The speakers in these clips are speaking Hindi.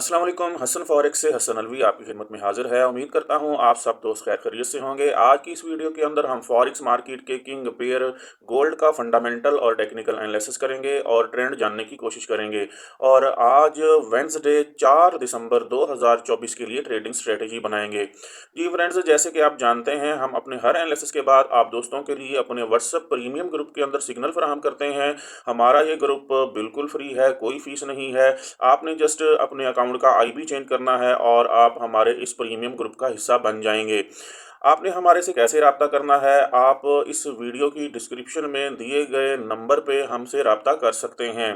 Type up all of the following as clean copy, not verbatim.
अस्सलाम वालेकुम। हसन फॉरेक्स से हसन अलवी आपकी खिदमत में हाजिर है। उम्मीद करता हूँ आप सब दोस्त खैर खैरियत से होंगे। आज की इस वीडियो के अंदर हम फॉरेक्स मार्केट के किंग पेयर गोल्ड का फंडामेंटल और टेक्निकल एनालिसिस करेंगे और ट्रेंड जानने की कोशिश करेंगे। और आज वेंसडे 4 दिसंबर 2024 के लिए ट्रेडिंग स्ट्रेटेजी बनाएंगे। जी फ्रेंड्स, जैसे कि आप जानते हैं हम अपने हर एनालिसिस के बाद आप दोस्तों के लिए अपने व्हाट्सएप प्रीमियम ग्रुप के अंदर सिग्नल फराहम करते हैं। हमारा ये ग्रुप बिल्कुल फ्री है, कोई फीस नहीं है। आपने जस्ट अपने अकाउंट का आईपी चेंज करना है और आप हमारे इस प्रीमियम ग्रुप का हिस्सा बन जाएंगे। आपने हमारे से कैसे रब्ता करना है, आप इस वीडियो की डिस्क्रिप्शन में दिए गए नंबर पे हमसे रब्ता कर सकते हैं।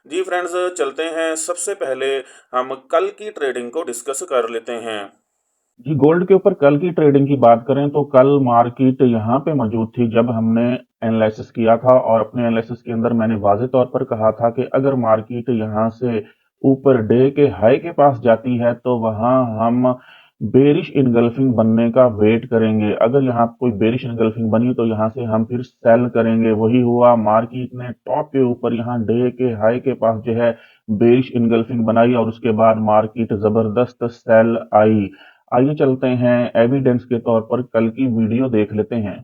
जी फ्रेंड्स, चलते हैं। सबसे पहले हम कल की ट्रेडिंग को डिस्कस कर लेते हैं। जी, गोल्ड के ऊपर कल की ट्रेडिंग की बात करें तो कल मार्केट यहाँ पे मौजूद थी जब हमने एनालिसिस किया था, और अपने एनालिसिस के अंदर मैंने वाज़ेह तौर पर कहा था कि अगर मार्केट यहाँ से ऊपर डे के हाई के पास जाती है तो वहां हम बेरिश इनगल्फिंग बनने का वेट करेंगे। अगर यहाँ कोई बेरिश इनगल्फिंग बनी तो यहाँ से हम फिर सेल करेंगे। वही हुआ, मार्केट ने टॉप के ऊपर यहाँ डे के हाई के पास जो है बेरिश इनगल्फिंग बनाई और उसके बाद मार्केट जबरदस्त सेल आई। आइए चलते हैं, एविडेंस के तौर पर कल की वीडियो देख लेते हैं।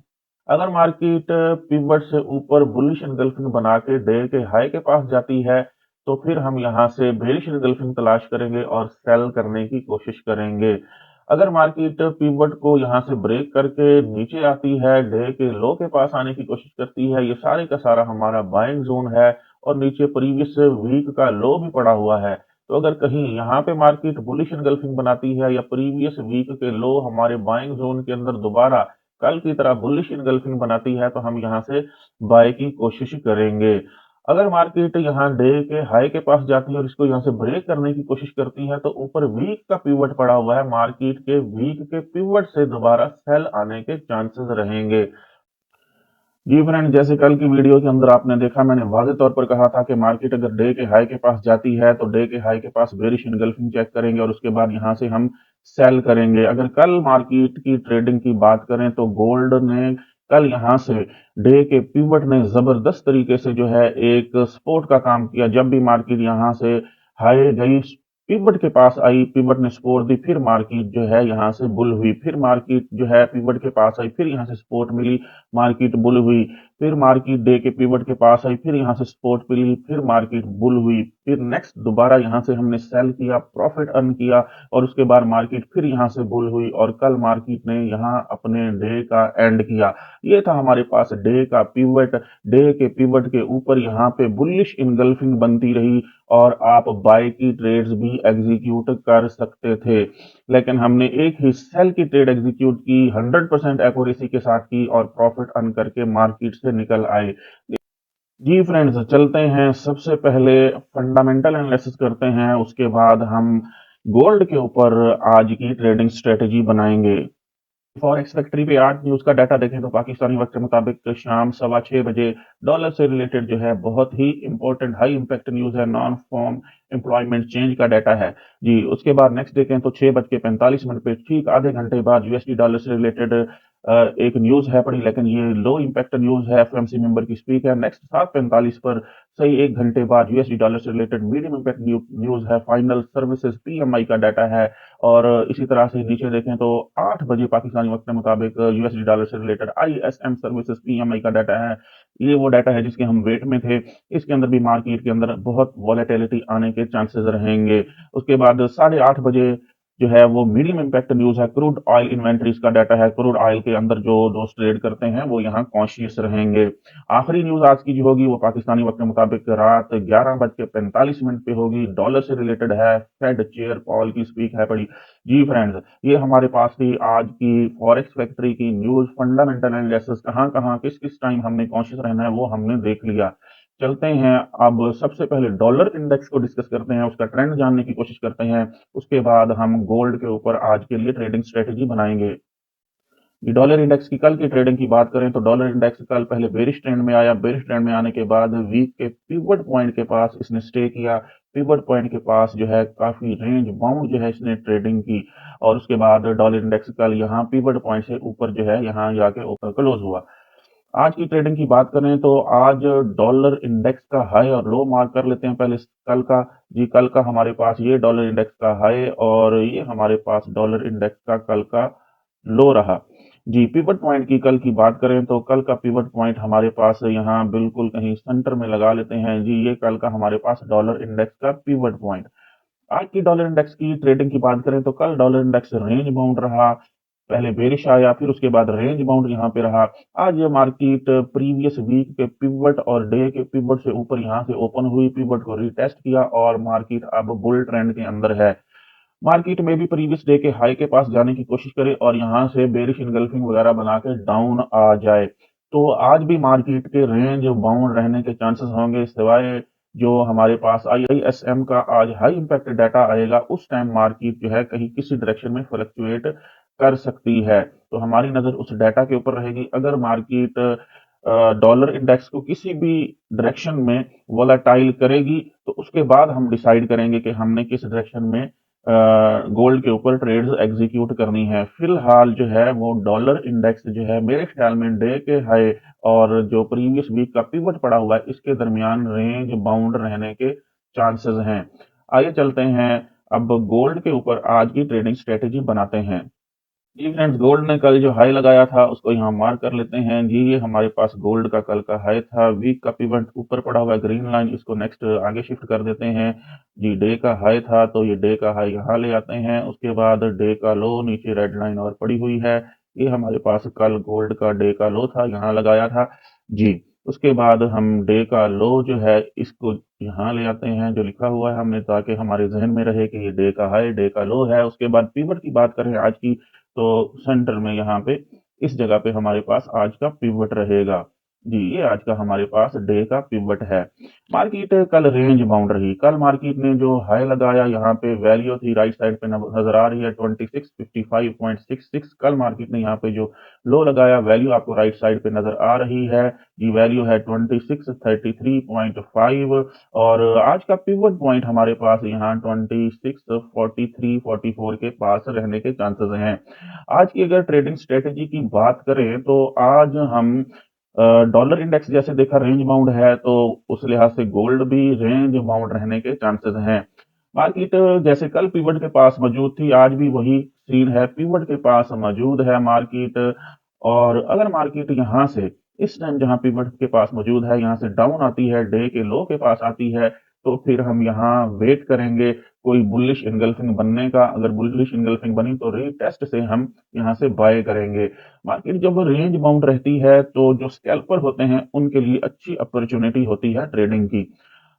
अगर मार्केट पिवट से ऊपर बुलिश एनगल्फिंग बना के डे के हाई के पास जाती है तो फिर हम यहां से बेरिश एनगल्फिंग तलाश करेंगे और सेल करने की कोशिश करेंगे। अगर मार्केट पिवट को यहां से ब्रेक करके नीचे आती है, डे के लो के पास आने की कोशिश करती है, ये सारे का सारा हमारा बाइंग जोन है। और नीचे प्रीवियस वीक का लो भी पड़ा हुआ है। तो अगर कहीं यहाँ पे मार्केट बुलिश एनगल्फिंग बनाती है या प्रीवियस वीक के लो हमारे बाइंग जोन के अंदर दोबारा कल की तरह बुलिश एनगल्फिंग बनाती है तो हम यहाँ से बाय की कोशिश करेंगे। अगर मार्केट यहाँ डे के हाई के पास जाती है और इसको यहाँ से ब्रेक करने की कोशिश करती है तो ऊपर वीक का पिवट पड़ा हुआ है, मार्केट के वीक के पिवट से दोबारा सेल आने के चांसेस रहेंगे। जी फ्रेंड, जैसे कल की वीडियो के अंदर आपने देखा, मैंने वाज़ेह तौर पर कहा था कि मार्केट अगर डे के हाई के पास जाती है तो डे के हाई के पास बेरिश एनगल्फिंग चेक करेंगे और उसके बाद यहां से हम सेल करेंगे। अगर कल मार्केट की ट्रेडिंग की बात करें तो गोल्ड ने कल यहां से डे के पिवट ने जबरदस्त तरीके से जो है एक सपोर्ट का काम किया। जब भी मार्केट यहां से हाई गई, पिवट के पास आई, पिवट ने सपोर्ट दी, फिर मार्केट जो है यहां से बुल हुई, फिर मार्केट जो है पिवट के पास आई, फिर यहां से सपोर्ट मिली, मार्केट बुल हुई, फिर मार्केट डे के पिवट के पास आई, फिर यहां से सपोर्ट मिली, फिर मार्केट बुल हुई, फिर नेक्स्ट दोबारा यहां से हमने सेल किया, प्रॉफिट अर्न किया, और उसके बाद मार्केट फिर यहां से बुल हुई और कल मार्केट ने यहां अपने डे का एंड किया। ये था हमारे पास डे का पिवट। डे के पिवट के ऊपर यहाँ पे बुलिश इनगल्फिंग बनती रही और आप बाय की ट्रेड्स भी एग्जीक्यूट कर सकते थे, लेकिन हमने एक ही सेल की ट्रेड एग्जीक्यूट की, 100% एक्यूरेसी के साथ की और प्रॉफिट अर्न करके मार्केट से निकल आए। जी फ्रेंड्स, चलते हैं, सबसे पहले फंडामेंटल एनालिसिस करते हैं, उसके बाद हम गोल्ड के ऊपर आज की ट्रेडिंग स्ट्रेटेजी बनाएंगे। फॉरेक्स फैक्ट्री पे आज न्यूज का डाटा देखें तो पाकिस्तानी वक्त के मुताबिक शाम 6:15 बजे डॉलर से रिलेटेड जो है बहुत ही इंपॉर्टेंट हाई इंपैक्ट न्यूज है, नॉन फॉर्म एम्प्लॉयमेंट चेंज का डाटा है। जी, उसके बाद नेक्स्ट देखें तो 6:45 पे ठीक आधे घंटे बाद यूएसडी डॉलर से रिलेटेड एक न्यूज है पड़ी, लेकिन ये लो इंपैक्ट न्यूज है, एफओएमसी मेंबर की स्पीक है। नेक्स्ट 7:45 पर सही एक घंटे बाद यूएसडी डॉलर से रिलेटेड मीडियम इंपैक्ट न्यूज है, फाइनल सर्विसेज पीएमआई का डाटा है। और इसी तरह से नीचे देखें तो 8 बजे पाकिस्तानी वक्त के मुताबिक यूएसडी डॉलर से रिलेटेड आईएसएम सर्विसेज पीएमआई का डाटा है। ये वो डाटा है जिसके हम वेट में थे। इसके अंदर भी मार्केट के अंदर बहुत वॉलेटिलिटी आने के चांसेस रहेंगे। उसके बाद 8:30 बजे जो है वो मीडियम इंपैक्ट न्यूज है, क्रूड ऑयल इन्वेंट्रीज का डाटा है। क्रूड ऑयल के अंदर जो दोस्त ट्रेड करते हैं वो यहाँ कॉन्शियस रहेंगे। आखिरी न्यूज आज की जो होगी वो पाकिस्तानी वक्त के मुताबिक रात 11:45 पे होगी, डॉलर से रिलेटेड है, फेड चेयर पॉल की स्पीक है पड़ी। जी फ्रेंड्स, ये हमारे पास थी आज की फॉरेक्स फैक्ट्री की न्यूज। फंडामेंटल एनालिसिस कहाँ कहाँ किस किस टाइम हमने कॉन्शियस रहना है वो हमने देख लिया। चलते हैं, अब सबसे पहले डॉलर इंडेक्स को डिस्कस करते हैं, उसका ट्रेंड जानने की कोशिश करते हैं। उसके बाद हम गोल्ड के ऊपर आज के लिए ट्रेडिंग स्ट्रेटेजी बनाएंगे। ये डॉलर इंडेक्स की कल की ट्रेडिंग की बात करें तो डॉलर इंडेक्स कल पहले बेरिश ट्रेंड में आया, बेरिश ट्रेंड में आने के बाद वीक के पिवट पॉइंट के पास इसने स्टे किया। पिवट पॉइंट के पास जो है काफी रेंज बाउंड जो है इसने ट्रेडिंग की, और उसके बाद डॉलर इंडेक्स कल यहाँ पिवट पॉइंट से ऊपर जो है यहाँ जाके ऊपर क्लोज हुआ। आज की ट्रेडिंग की बात करें तो आज डॉलर इंडेक्स का हाई और लो मार्क कर लेते हैं पहले कल का। जी, कल का हमारे पास ये डॉलर इंडेक्स का हाई और ये हमारे पास डॉलर इंडेक्स का कल का लो रहा। जी, पिवट पॉइंट की कल की बात करें तो कल का पिवट पॉइंट हमारे पास यहाँ बिल्कुल कहीं सेंटर में लगा लेते हैं। जी, ये कल का हमारे पास डॉलर इंडेक्स का पिवट पॉइंट। आज की डॉलर इंडेक्स की ट्रेडिंग की बात करें तो कल डॉलर इंडेक्स रेंज बाउंड रहा। पहले बेरिश आया, फिर उसके बाद रेंज बाउंड यहाँ पे रहा। आज ये मार्केट प्रीवियस वीक के पिवट और डे के पिवट से ऊपर यहाँ से ओपन हुई, पिवट को रीटेस्ट किया और मार्केट अब बुल ट्रेंड के अंदर है। मार्केट में भी प्रीवियस डे के हाई के पास जाने की कोशिश करे और यहाँ से बेरिश इनगल्फिंग वगैरह बना के डाउन आ जाए, तो आज भी मार्केट के रेंज बाउंड रहने के चांसेस होंगे, सिवाय जो हमारे पास आईआईएसएम का आज हाई इम्पैक्ट डाटा आएगा, उस टाइम मार्केट जो है कहीं किसी डायरेक्शन में फ्लक्चुएट कर सकती है। तो हमारी नजर उस डाटा के ऊपर रहेगी। अगर मार्केट डॉलर इंडेक्स को किसी भी डायरेक्शन में वोलाटाइल करेगी तो उसके बाद हम डिसाइड करेंगे कि हमने किस डायरेक्शन में गोल्ड के ऊपर ट्रेड्स एग्जीक्यूट करनी है। फिलहाल जो है वो डॉलर इंडेक्स जो है मेरे ख्याल में डे के हाई और जो प्रीवियस वीक का पिवट पड़ा हुआ है इसके दरमियान रेंज बाउंड रहने के चांसेस हैं। आइए चलते हैं अब गोल्ड के ऊपर आज की ट्रेडिंग स्ट्रेटेजी बनाते हैं। जी फ्रेंड्स, गोल्ड ने कल जो हाई लगाया था उसको यहाँ मार्क कर लेते हैं। जी, ये हमारे पास गोल्ड का कल का हाई था। वीक का पिवट ऊपर पड़ा हुआ है, ग्रीन लाइन, इसको नेक्स्ट आगे शिफ्ट कर देते हैं। जी, डे का हाई था तो ये डे का हाई यहाँ ले आते हैं। उसके बाद डे का लो, नीचे रेड लाइन और पड़ी हुई है। ये हमारे पास कल गोल्ड का डे का लो था, यहाँ लगाया था। जी, उसके बाद हम डे का लो जो है इसको यहाँ ले आते हैं, जो लिखा हुआ है हमने, ताकि हमारे जहन में रहे कि ये डे का हाई डे का लो है। उसके बाद पिवट की बात करें आज की, तो सेंटर में यहाँ पे इस जगह पे हमारे पास आज का पिवट रहेगा। जी, ये आज का हमारे पास डे का पिवट है। मार्केट कल रेंज बाउंड रही। कल मार्केट ने जो हाई लगाया, यहाँ पे वैल्यू थी राइट साइड पे नजर आ रही है 2655.66। कल मार्केट ने यहाँ पे जो लो लगाया, वैल्यू आपको राइट साइड पे नजर आ रही है। जी, वैल्यू है 2633.5 और आज का पिवट पॉइंट हमारे पास यहाँ 2643-44 के पास रहने के चांसेस हैं। आज की अगर ट्रेडिंग स्ट्रेटेजी की बात करें तो आज हम डॉलर इंडेक्स जैसे देखा रेंज बाउंड है, तो उस लिहाज से गोल्ड भी रेंज बाउंड रहने के चांसेस हैं। मार्केट जैसे कल पिवट के पास मौजूद थी, आज भी वही सीन है, पिवट के पास मौजूद है मार्केट। और अगर मार्केट यहाँ से इस टाइम जहां पिवट के पास मौजूद है यहाँ से डाउन आती है, डे के लो के पास आती है, तो फिर हम यहाँ वेट करेंगे कोई बुलिश इनगल्फिंग बनने का। अगर बुलिश इनगल्फिंग बनी तो रीटेस्ट से हम यहाँ से बाय करेंगे। मार्केट जब रेंज बाउंड रहती है तो जो स्कैल्पर होते हैं उनके लिए अच्छी अपॉर्चुनिटी होती है ट्रेडिंग की।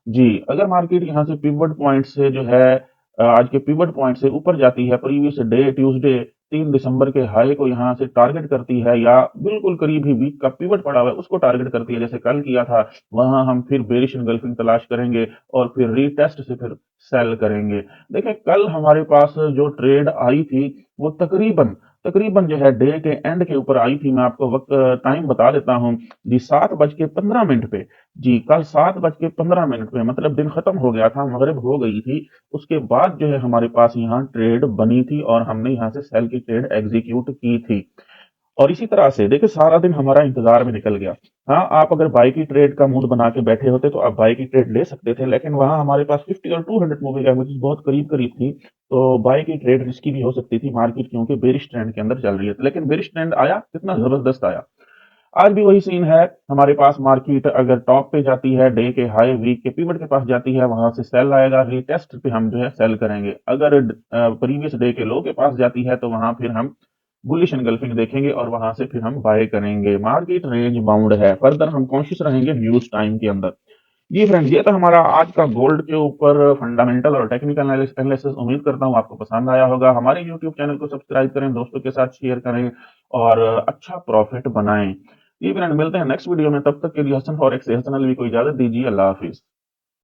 जी, अगर मार्केट यहाँ से पिवट पॉइंट से जो है आज के पिवट पॉइंट से ऊपर जाती है, प्रीवियस डे ट्यूसडे 3 दिसंबर के हाई को यहाँ से टारगेट करती है, या बिल्कुल करीब ही वीक का पिवट पड़ा हुआ है उसको टारगेट करती है जैसे कल किया था, वहां हम फिर बेरिश एंगल्फिंग तलाश करेंगे और फिर रीटेस्ट से फिर सेल करेंगे। देखिए, कल हमारे पास जो ट्रेड आई थी वो तकरीबन तकरीबन जो है डे के एंड के ऊपर आई थी। मैं आपको वक्त टाइम बता देता हूँ जी, 7:15 पे। जी, कल 7:15 पे, मतलब दिन खत्म हो गया था, मगरिब हो गई थी, उसके बाद जो है हमारे पास यहाँ ट्रेड बनी थी और हमने यहाँ से सेल की ट्रेड एग्जीक्यूट की थी। और इसी तरह से देखिए सारा दिन हमारा इंतजार में निकल गया। हाँ, आप अगर बाई की ट्रेड का मूड बना के बैठे होते तो आप बाई की ट्रेड ले सकते थे, लेकिन वहां हमारे पास 50 और 200 मूविंग एवरेज बहुत करीब करीब थी, तो बाई की ट्रेड रिस्की भी हो सकती थी मार्केट, क्योंकि बेरिश ट्रेंड के अंदर चल रही है। लेकिन बेरिश ट्रेंड आया, कितना जबरदस्त आया। आज भी वही सीन है, हमारे पास मार्केट अगर टॉप पे जाती है, डे के हाई वीक के पिवट के पास जाती है, वहां से सेल आएगा, रीटेस्ट पे हम जो है सेल करेंगे। अगर प्रीवियस डे के लो के पास जाती है तो वहां फिर हम बुलिश एनगल्फिंग देखेंगे और वहां से फिर हम बाय करेंगे। मार्केट रेंज बाउंड है, फर्दर हम कॉन्शियस रहेंगे न्यूज टाइम के अंदर। जी फ्रेंड्स, ये था हमारा आज का गोल्ड के ऊपर फंडामेंटल और टेक्निकल एनालिसिस। उम्मीद करता हूँ आपको पसंद आया होगा। हमारे यूट्यूब चैनल को सब्सक्राइब करें, दोस्तों के साथ शेयर करें और अच्छा प्रॉफिट बनाएं। जी फ्रेंड, मिलते हैं नेक्स्ट वीडियो में, तब तक के लिए हसन फॉरेक्स से हसन अलवी को इजाजत दीजिए। अल्लाह हाफिज।